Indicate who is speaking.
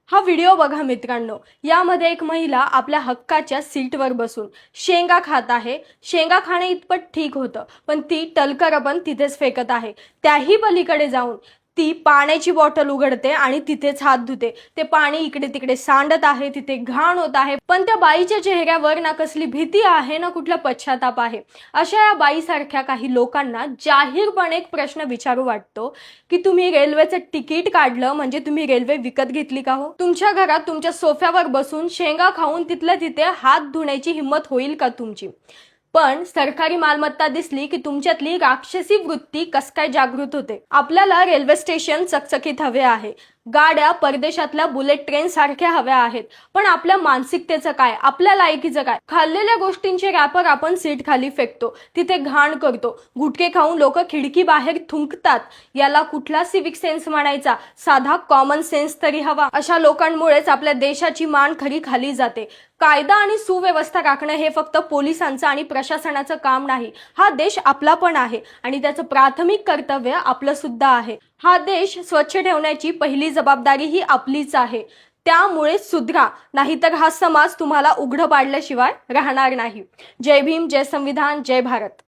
Speaker 1: हा व्हिडिओ बघा मित्रांनो, यामध्ये एक महिला आपल्या हक्काच्या सीटवर बसून शेंगा खात आहे. शेंगा खाणे इतपत ठीक होतं, पण ती टलकर पण तिथेच फेकत आहे. त्याही पलीकडे जाऊन ती पाण्याची बॉटल उघडते आणि तिथेच हात धुते. ते पाणी इकडे तिकडे सांडत आहे, तिथे घाण होत आहे. पण त्या बाईच्या चेहऱ्यावर ना कसली भीती आहे ना कुठला पश्चाताप आहे. अशा या बाईसारख्या काही लोकांना जाहीरपणे एक प्रश्न विचारू वाटतो की तुम्ही रेल्वेचं तिकीट काढलं म्हणजे तुम्ही रेल्वे विकत घेतली का हो? तुमच्या घरात तुमच्या सोफ्यावर बसून शेंगा खाऊन तिथल्या तिथे हात धुण्याची हिंमत होईल का तुमची? पण सरकारी मालमत्ता दिसली की तुमच्यातली राक्षसी वृत्ती कस काय जागृत होते. आपल्याला रेल्वे स्टेशन चकचकीत हवे आहे, गाड्या परदेशातल्या बुलेट ट्रेन सारख्या हव्या आहेत, पण आपल्या मानसिकतेचं काय, आपल्या लायकीचं काय? खाल्लेल्या गोष्टींचे रॅपर आपण सीट खाली फेकतो, तिथे घाण करतो. गुटखे खाऊन लोक खिडकी बाहेर थुंकतात. याला कुठला सिविक सेन्स म्हणायचा? साधा कॉमन सेन्स तरी हवा. अशा लोकांमुळेच आपल्या देशाची मान खरी खाली जाते. कायदा आणि सुव्यवस्था राखणं हे फक्त पोलिसांचं आणि प्रशासनाचं काम नाही. हा देश आपला पण आहे आणि त्याचं प्राथमिक कर्तव्य आपलं सुद्धा आहे. हा देश स्वच्छ ठेवण्याची पहिली जबाबदारी ही आपलीच आहे. त्यामुळे सुधरा, नाहीतर हा समाज तुम्हाला उघडं पाडल्याशिवाय राहणार नाही. जय भीम, जय संविधान, जय भारत.